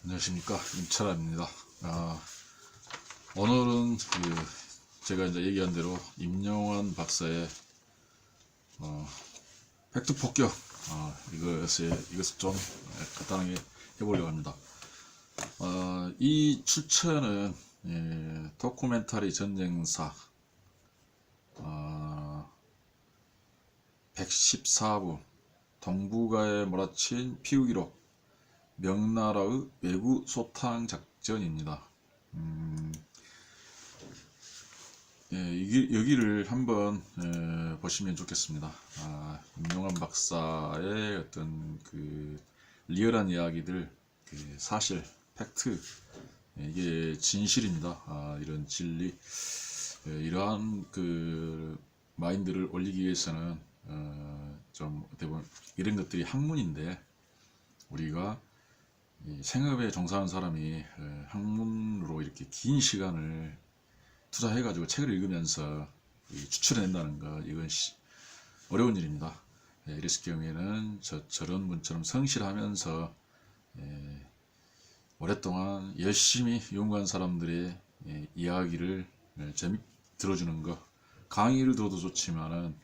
안녕하십니까, 임철아입니다. 오늘은 제가 이제 얘기한 대로 임영환 박사의 팩트 폭격 이것을 좀 간단하게 해보려고 합니다. 이 출처는 다큐멘터리 전쟁사 114부 동북아에 몰아친 피우기록 명나라의 외구 소탕 작전입니다. 여기를 한번 보시면 좋겠습니다. 임용환 박사의 어떤 그 리얼한 이야기들, 사실, 팩트, 이게 진실입니다. 이런 진리, 이러한 그 마인드를 올리기 위해서는 좀 어떻게 보면 이런 것들이 학문인데, 우리가 생업에 종사하는 사람이 학문으로 이렇게 긴 시간을 투자해 가지고 책을 읽으면서 추출해낸다는 거, 이건 어려운 일입니다. 이랬을 경우에는 저런 분처럼 성실하면서 오랫동안 열심히 연구한 사람들의 이야기를 들어주는 거, 강의를 들어도 좋지만은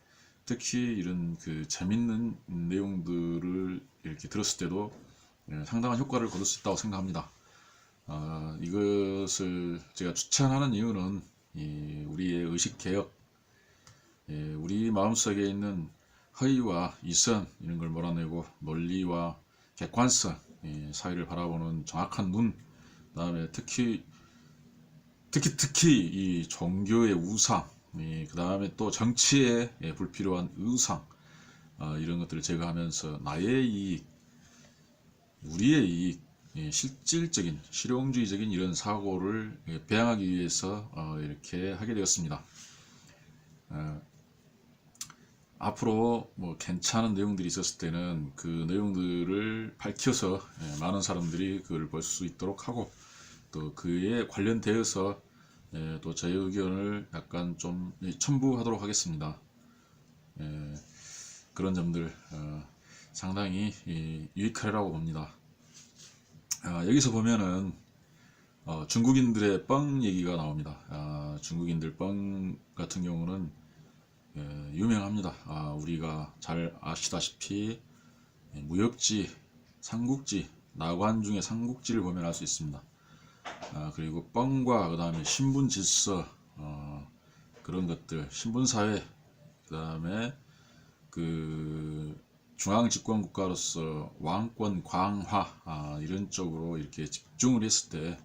특히 이런 그 재밌는 내용들을 이렇게 들었을 때도 상당한 효과를 거둘 수 있다고 생각합니다. 이것을 제가 추천하는 이유는 우리의 의식개혁, 우리 마음속에 있는 허위와 이선, 이런 걸 몰아내고 논리와 객관성, 사회를 바라보는 정확한 눈, 그 다음에 특히 이 종교의 우상, 그 다음에 또 정치의 불필요한 의상, 이런 것들을 제거하면서 나의 이익, 우리의 이익, 실질적인 실용주의적인 이런 사고를 배양하기 위해서 이렇게 하게 되었습니다. 앞으로 뭐 괜찮은 내용들이 있었을 때는 그 내용들을 밝혀서 많은 사람들이 그걸 볼 수 있도록 하고, 또 그에 관련되어서 또 저의 의견을 약간 좀 첨부하도록 하겠습니다. 그런 점들 상당히 유익하리라고 봅니다. 여기서 보면은 중국인들의 뻥 얘기가 나옵니다. 중국인들 뻥 같은 경우는 유명합니다. 우리가 잘 아시다시피 무역지, 삼국지, 나관 중에 삼국지를 보면 알 수 있습니다. 그리고 뻥과 그 다음에 신분 질서, 그런 것들, 신분사회, 그 다음에 그 중앙 집권 국가로서 왕권 강화, 이런 쪽으로 이렇게 집중을 했을 때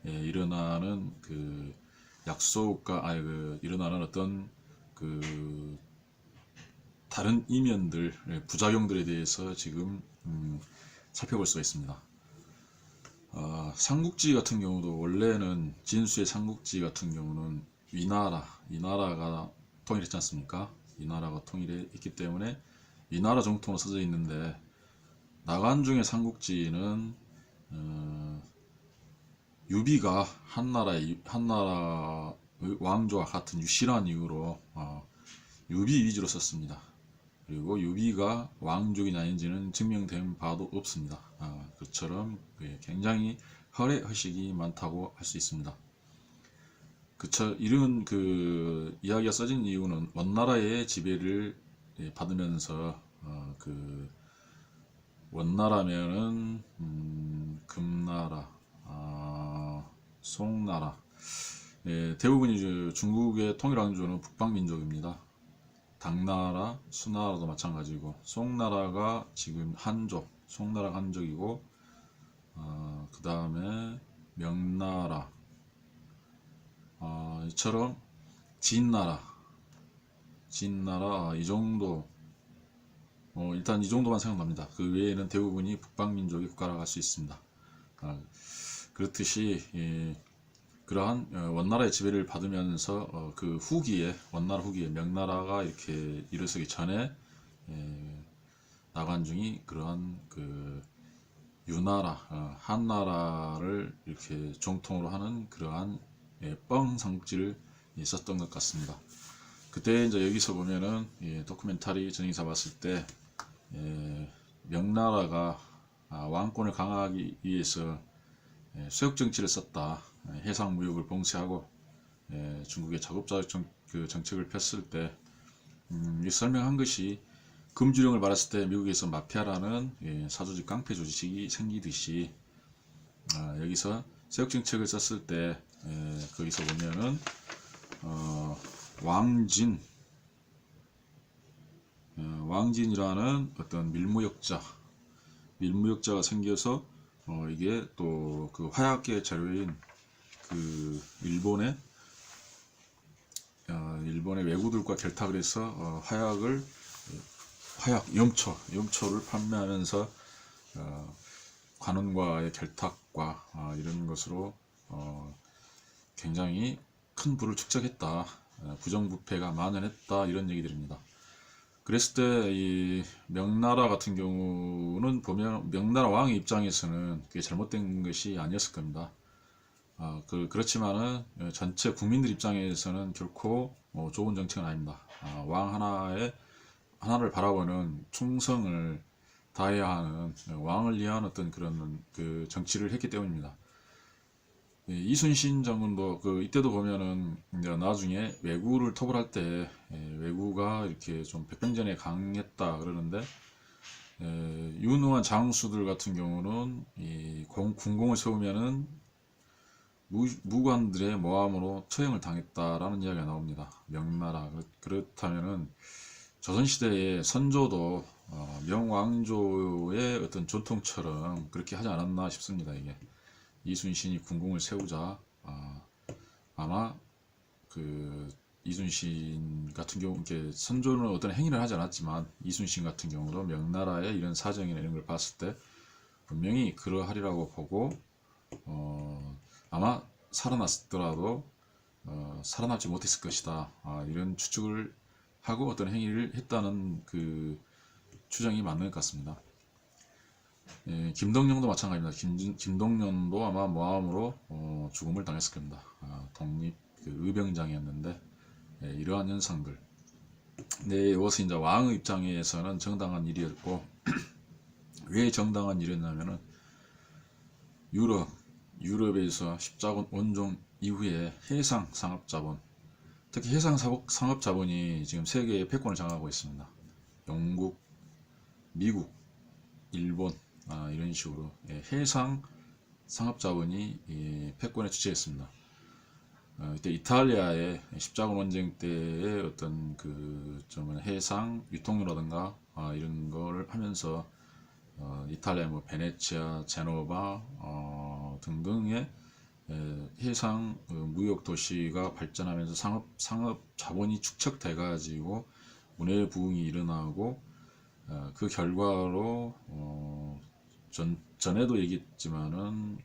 일어나는 그 약소국가, 일어나는 어떤 그 다른 이면들, 부작용들에 대해서 지금 살펴볼 수가 있습니다. 삼국지 같은 경우도 원래는 진수의 삼국지 같은 경우는 위나라가 통일했지 않습니까? 위나라가 통일했기 때문에 위나라 정통으로 써져 있는데, 나관중의 삼국지는 유비가 한나라의 왕조와 같은 유씨라는 이유로 유비 위주로 썼습니다. 그리고 유비가 왕족이 아닌지는 증명된 바도 없습니다. 그처럼 굉장히 허례허식이 많다고 할 수 있습니다. 이런 그 이야기가 써진 이유는 원나라의 지배를 받으면서 그 원나라면은 금나라, 송나라, 대부분이 중국의 통일왕조는 북방민족입니다. 당나라, 수나라도 마찬가지고, 송나라가 지금 송나라가 한족이고, 그 다음에 명나라, 이처럼 진나라, 이 정도, 일단 이 정도만 생각납니다. 그 외에는 대부분이 북방민족의 국가라고 할 수 있습니다. 그렇듯이 그러한 원나라의 지배를 받으면서 그 후기에, 원나라 후기에 명나라가 이렇게 일어서기 전에 나관중이 그러한 그 유나라, 한나라를 이렇게 정통으로 하는 그러한 뻥 삼국지를 썼던 것 같습니다. 그때 이제 여기서 보면은 다큐멘터리 전쟁사 봤을 때 명나라가 왕권을 강화하기 위해서 수역 정치를 썼다. 해상 무역을 봉쇄하고 중국의 자급자족 정책을 폈을 때 설명한 것이 금주령을 받았을 때 미국에서 마피아라는 사조직 깡패 조직이 생기듯이 여기서 수역 정책을 썼을 때 거기서 보면은 왕진이라는 어떤 밀무역자가 생겨서 이게 또 그 화약계 재료인 그 일본의 왜구들과 결탁을 해서 염초를 판매하면서 관원과의 결탁과 이런 것으로 굉장히 큰 부를 축적했다. 부정부패가 만연했다. 이런 얘기들입니다. 그랬을 때 이 명나라 같은 경우는 보면 명나라 왕의 입장에서는 그게 잘못된 것이 아니었을 겁니다. 그렇지만은 전체 국민들 입장에서는 결코 좋은 정책은 아닙니다. 왕 하나를 바라보는 충성을 다해야 하는 왕을 위한 어떤 그런 그 정치를 했기 때문입니다. 이순신 장군도 이때도 보면은 이제 나중에 왜구를 토벌할 때 왜구가 이렇게 좀 백병전에 강했다 그러는데 유능한 장수들 같은 경우는 이 군공을 세우면은 무관들의 모함으로 처형을 당했다라는 이야기가 나옵니다. 명나라 그렇다면은 조선시대의 선조도 명왕조의 어떤 전통처럼 그렇게 하지 않았나 싶습니다. 이게 이순신이 군공을 세우자 아마 그 이순신 같은 경우 이렇게 선조는 어떤 행위를 하지 않았지만 이순신 같은 경우도 명나라의 이런 사정이나 이런 걸 봤을 때 분명히 그러하리라고 보고 아마 살아났더라도 살아남지 못했을 것이다. 이런 추측을 하고 어떤 행위를 했다는 그 추정이 맞는 것 같습니다. 김덕령도 마찬가지입니다. 김덕령도 아마 모함으로 죽음을 당했을 겁니다. 독립 의병장이었는데 이러한 현상들. 이것은 이제 왕의 입장에서는 정당한 일이었고 왜 정당한 일이었냐면은 유럽에서 십자군 원종 이후에 해상 상업자본, 특히 해상 상업자본이 지금 세계의 패권을 장악하고 있습니다. 영국, 미국, 일본 이런 식으로 해상 상업자본이 패권에 주체했습니다. 이때 이탈리아의 십자군 원쟁 때의 어떤 좀 해상 유통로라든가 이런 걸 하면서 이탈리아 베네치아, 제노바 등등의 해상 무역 도시가 발전하면서 상업 자본이 축적돼 가지고 문해 부흥이 일어나고 그 결과로 전에도 얘기했지만은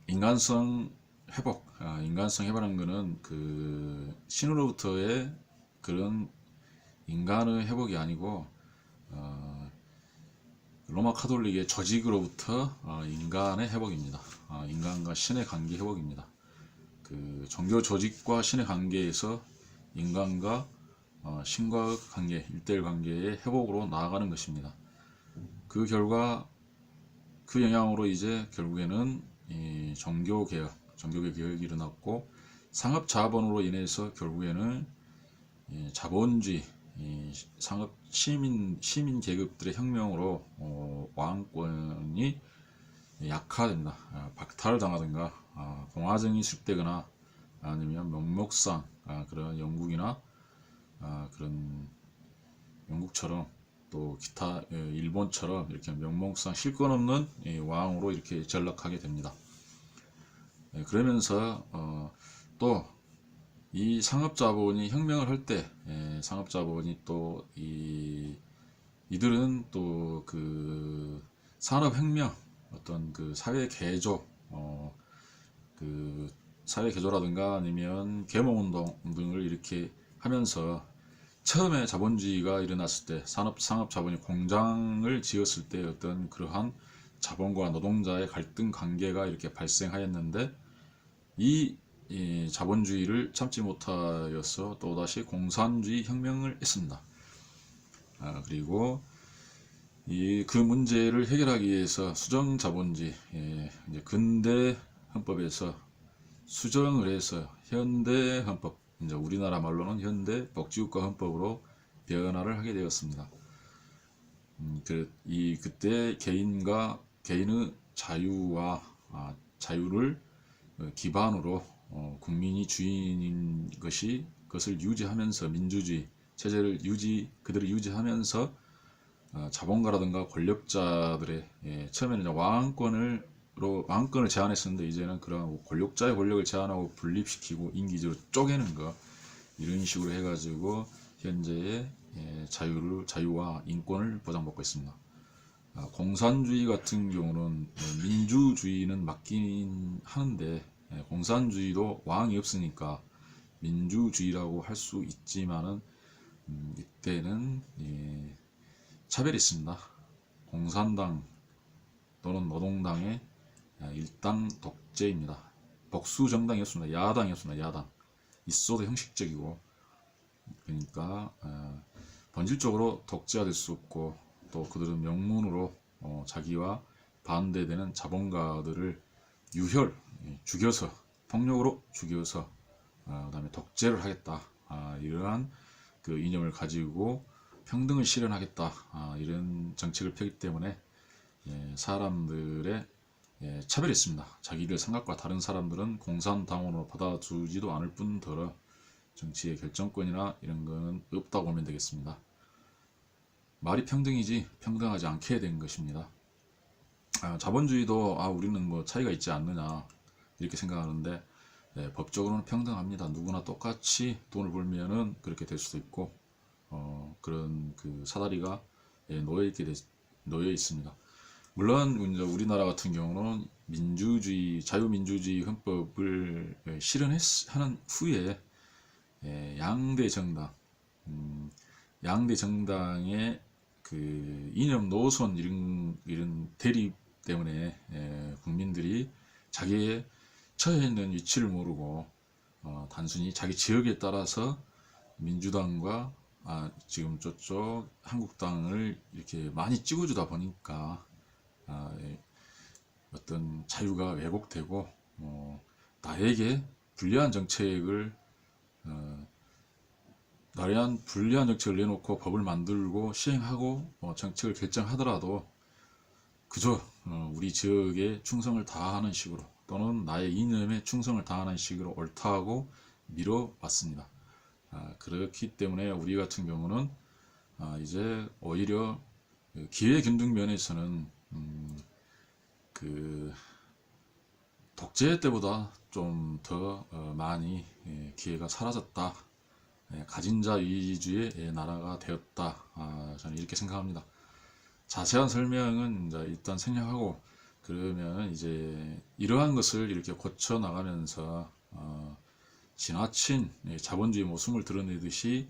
인간성 회복하는 거는 신으로부터의 그런 인간의 회복이 아니고 로마 카톨릭의 조직으로부터 인간의 회복입니다. 인간과 신의 관계 회복입니다. 종교 조직과 신의 관계에서 인간과 신과의 관계, 1:1 관계의 회복으로 나아가는 것입니다. 그 결과 그 영향으로 이제 결국에는 종교개혁이 일어났고 상업자본으로 인해서 결국에는 자본주의 상업 시민 계급들의 혁명으로 왕권이 약화된다. 박탈을 당하든가 공화정이 수립되거나 아니면 명목상 그런 영국이나 그런 영국처럼 또 기타 일본처럼 이렇게 명목상 실권 없는 왕으로 이렇게 전락하게 됩니다. 그러면서 또 이 상업자본이 혁명을 할 때 상업자본이 또 이들은 또 산업혁명 어떤 사회개조 사회개조라든가 아니면 계몽운동 등을 이렇게 하면서 처음에 자본주의가 일어났을 때 상업자본이 공장을 지었을 때 어떤 그러한 자본과 노동자의 갈등 관계가 이렇게 발생하였는데 이 자본주의를 참지 못하여서 또다시 공산주의 혁명을 했습니다. 그리고 그 문제를 해결하기 위해서 수정자본주의, 이제 근대 헌법에서 수정을 해서 현대 헌법, 이제 우리나라 말로는 현대 복지국가 헌법으로 변화를 하게 되었습니다. 그때 개인의 자유와 자유를 기반으로 국민이 주인인 그것을 유지하면서 민주주의 체제를 그대로 유지하면서 자본가라든가 권력자들의 처음에는 왕권을 제한했었는데 이제는 그런 권력자의 권력을 제한하고 분립시키고 인기적으로 쪼개는 거 이런 식으로 해가지고 현재의 자유와 인권을 보장받고 있습니다. 공산주의 같은 경우는 민주주의는 맞긴 하는데 공산주의도 왕이 없으니까 민주주의라고 할 수 있지만은 이때는 차별이 있습니다. 공산당 또는 노동당의 일당 독재입니다. 복수 정당이었습니다. 야당이었습니다. 야당. 있어도 형식적이고, 그러니까 본질적으로 독재가 될 수 없고, 또 그들은 명문으로 자기와 반대되는 자본가들을 죽여서 폭력으로 죽여서 그다음에 독재를 하겠다, 이러한 그 이념을 가지고 평등을 실현하겠다, 이런 정책을 펴기 때문에 사람들의 차별이 있습니다. 자기들 생각과 다른 사람들은 공산당원으로 받아주지도 않을 뿐더러 정치의 결정권이나 이런 거는 없다고 보면 되겠습니다. 말이 평등이지 평등하지 않게 된 것입니다. 자본주의도 우리는 뭐 차이가 있지 않느냐 이렇게 생각하는데 법적으로는 평등합니다. 누구나 똑같이 돈을 벌면은 그렇게 될 수도 있고 그런 그 사다리가 놓여 있습니다. 물론 이제 우리나라 같은 경우는 자유민주주의 헌법을 실현하는 후에 양대 정당의 그 이념 노선 이런 대립 때문에 국민들이 자기의 처해 있는 위치를 모르고 단순히 자기 지역에 따라서 민주당과 지금 저쪽 한국당을 이렇게 많이 찍어주다 보니까 어떤 자유가 왜곡되고 나에게 불리한 정책을 내놓고 법을 만들고 시행하고 정책을 결정하더라도 그저 우리 지역에 충성을 다하는 식으로 또는 나의 이념에 충성을 다하는 식으로 옳다고 밀어왔습니다. 그렇기 때문에 우리 같은 경우는 이제 오히려 기회균등 면에서는 그 독재 때보다 좀 더 많이 기회가 사라졌다. 가진 자 위주의 나라가 되었다. 저는 이렇게 생각합니다. 자세한 설명은 이제 일단 생략하고 그러면 이제 이러한 것을 이렇게 고쳐 나가면서 지나친 자본주의 모습을 드러내듯이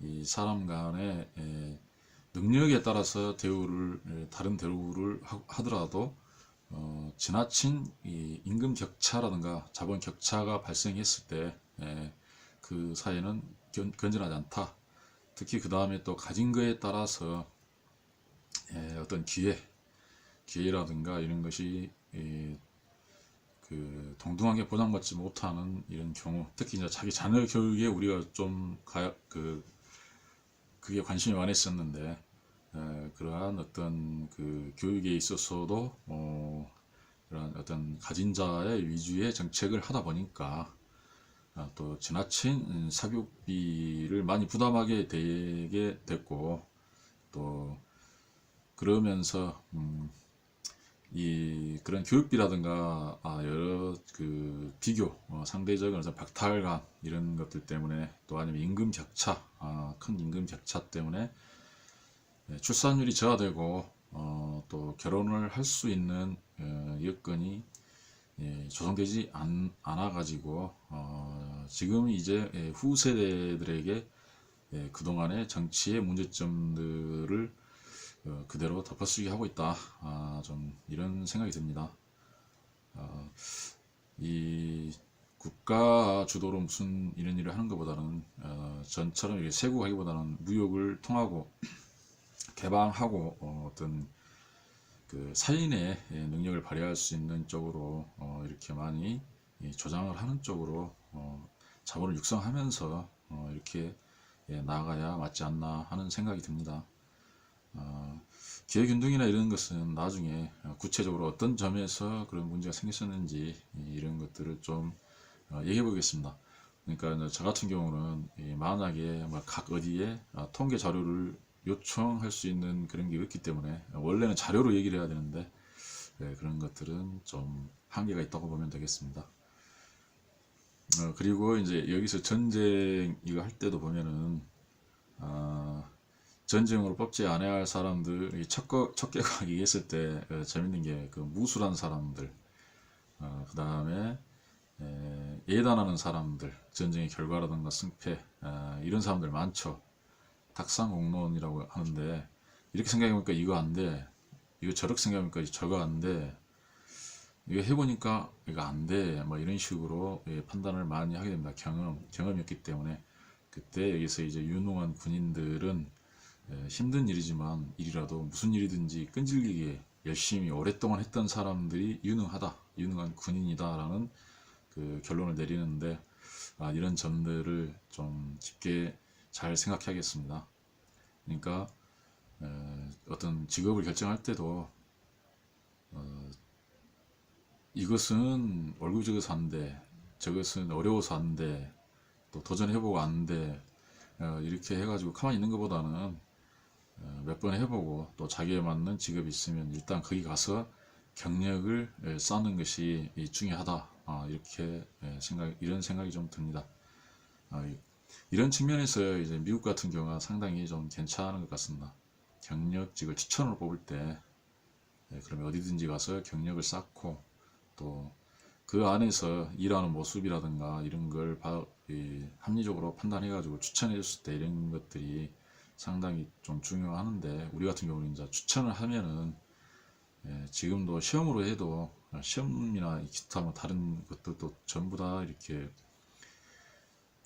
이 사람 간의 능력에 따라서 다른 대우를 하더라도 지나친 이 임금 격차라든가 자본 격차가 발생했을 때 그 사회는 건전하지 않다. 특히 그 다음에 또 가진 거에 따라서 어떤 기회라든가 이런 것이 그 동등하게 보장받지 못하는 이런 경우, 특히 이제 자기 자녀 교육에 우리가 좀 그게 관심이 많았었는데 그러한 어떤 그 교육에 있어서도 그런 어떤 가진 자의 위주의 정책을 하다 보니까 또 지나친 사교육비를 많이 부담하게 되게 됐고, 또 그러면서 그런 교육비라든가 여러 그 비교 상대적인 박탈감 이런 것들 때문에, 또 아니면 임금 격차, 큰 임금 격차 때문에 출산율이 저하되고 또 결혼을 할 수 있는 여건이 조성되지 않아 가지고 지금 이제 후세대들에게 그동안의 정치의 문제점들을 그대로 덮어쓰기 하고 있다. 좀 이런 생각이 듭니다. 이 국가 주도로 무슨 이런 일을 하는 것보다는 전처럼 이렇게 세고 하기보다는 무역을 통하고 개방하고 어떤 그 사인의 능력을 발휘할 수 있는 쪽으로 이렇게 많이 조장을 하는 쪽으로 자본을 육성하면서 이렇게 나아가야 맞지 않나 하는 생각이 듭니다. 기회균등이나 이런 것은 나중에 구체적으로 어떤 점에서 그런 문제가 생겼었는지 이런 것들을 좀 얘기해 보겠습니다. 그러니까 저 같은 경우는 만약에 각 어디에 통계 자료를 요청할 수 있는 그런 게 없기 때문에 원래는 자료로 얘기를 해야 되는데 그런 것들은 좀 한계가 있다고 보면 되겠습니다. 그리고 이제 여기서 전쟁 이거 할 때도 보면은 전쟁으로 뽑지 않아야 할 사람들 척결과 얘기했을 때 재밌는 게 그 무술한 사람들 그 다음에 예단하는 사람들 전쟁의 결과라든가 승패 이런 사람들 많죠. 탁상공론이라고 하는데 이렇게 생각해보니까 이거 안돼 이거 저렇게 생각해보니까 저거 안돼 이거 해보니까 이거 안돼 뭐 이런 식으로 판단을 많이 하게 됩니다. 경험이었기 때문에 그때 여기서 이제 유능한 군인들은 힘든 일이지만 일이라도 무슨 일이든지 끈질기게 열심히 오랫동안 했던 사람들이 유능한 군인이다 라는 그 결론을 내리는데 이런 점들을 좀 깊게 잘 생각해야겠습니다. 그러니까 어떤 직업을 결정할 때도 이것은 월급 적어서 안 돼, 저것은 어려워서 안 돼, 또 도전해보고 안 돼, 이렇게 해가지고 가만히 있는 것보다는 몇 번 해보고 또 자기에 맞는 직업이 있으면 일단 거기 가서 경력을 쌓는 것이 중요하다. 이렇게 이런 생각이 좀 듭니다. 이런 측면에서 이제 미국 같은 경우가 상당히 좀 괜찮은 것 같습니다. 경력직을 추천으로 뽑을 때 그러면 어디든지 가서 경력을 쌓고 또 그 안에서 일하는 모습이라든가 이런 걸 합리적으로 판단해 가지고 추천해 줬을 때 이런 것들이 상당히 좀 중요하는데 우리 같은 경우는 이제 추천을 하면은 지금도 시험으로 해도 시험이나 기타 뭐 다른 것들도 전부 다 이렇게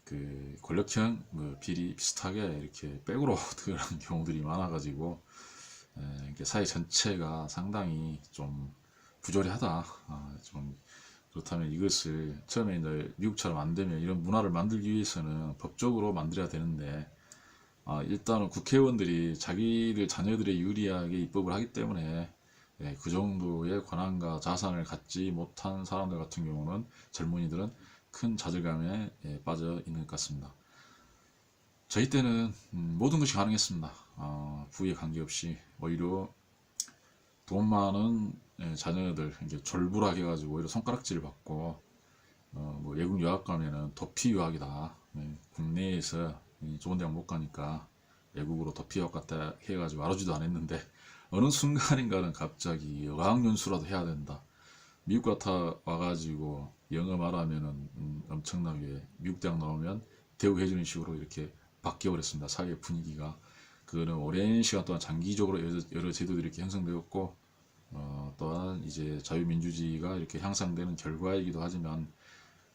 그 권력형 뭐 비리 비슷하게 이렇게 백으로 들어가는 경우들이 많아가지고 이렇게 사회 전체가 상당히 좀 부조리하다. 좀 그렇다면 이것을 처음에 이제 미국처럼 안 되면 이런 문화를 만들기 위해서는 법적으로 만들어야 되는데 일단은 국회의원들이 자기들 자녀들의 유리하게 입법을 하기 때문에 그 정도의 권한과 자산을 갖지 못한 사람들 같은 경우는 젊은이들은 큰 좌절감에 빠져 있는 것 같습니다. 저희 때는 모든 것이 가능했습니다. 부에 관계없이 오히려 돈 많은 자녀들 이제 졸부락 해가지고 오히려 손가락질을 받고 뭐 외국 유학 가면은 도피 유학이다. 국내에서 좋은 대학 못 가니까 외국으로 도피 유학 갔다 해가지고 알아주지도 않았는데 어느 순간인가는 갑자기 어학연수라도 해야 된다. 미국 같아 와가지고 영어 말하면은 엄청나게 미국 대학 나오면 대우해주는 식으로 이렇게 바뀌어버렸습니다. 사회 분위기가. 그거는 오랜 시간 동안 장기적으로 여러 제도들이 이렇게 형성되었고 또한 이제 자유민주주의가 이렇게 향상되는 결과이기도 하지만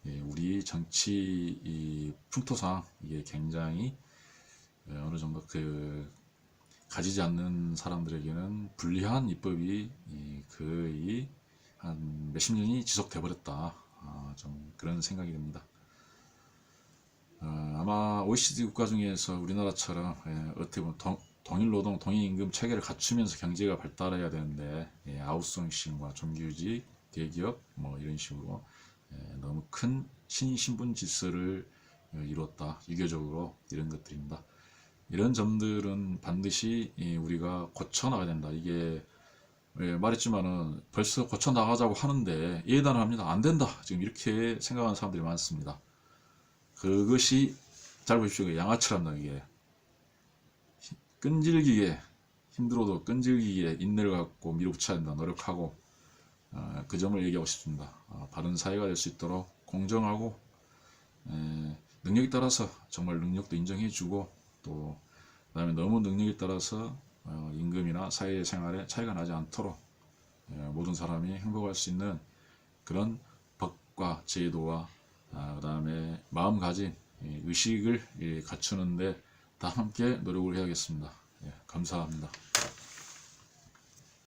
우리 정치 이 풍토상 이게 굉장히 어느 정도 그 가지지 않는 사람들에게는 불리한 입법이 거의 한 몇십 년이 지속돼 버렸다. 좀 그런 생각이 듭니다. 아마 OECD 국가 중에서 우리나라처럼 어떻게 보면 동일노동 동일임금 체계를 갖추면서 경제가 발달해야 되는데 아웃소싱과 정규직 대기업 뭐 이런 식으로 너무 큰 신분 질서를 이뤘다. 유교적으로 이런 것들입니다. 이런 점들은 반드시 우리가 고쳐나가야 된다. 이게 말했지만은 벌써 고쳐나가자고 하는데 예단을 합니다. 안 된다. 지금 이렇게 생각하는 사람들이 많습니다. 그것이 잘 보십시오. 양아치랍니다. 이게 끈질기게 힘들어도 끈질기게 인내를 갖고 밀어붙여야 된다. 노력하고 그 점을 얘기하고 싶습니다. 바른 사회가 될 수 있도록 공정하고 능력에 따라서 정말 능력도 인정해주고 또 그다음에 너무 능력에 따라서 임금이나 사회생활에 차이가 나지 않도록 모든 사람이 행복할 수 있는 그런 법과 제도와 그 다음에 마음가짐 의식을 갖추는데 다 함께 노력을 해야겠습니다. 예, 감사합니다.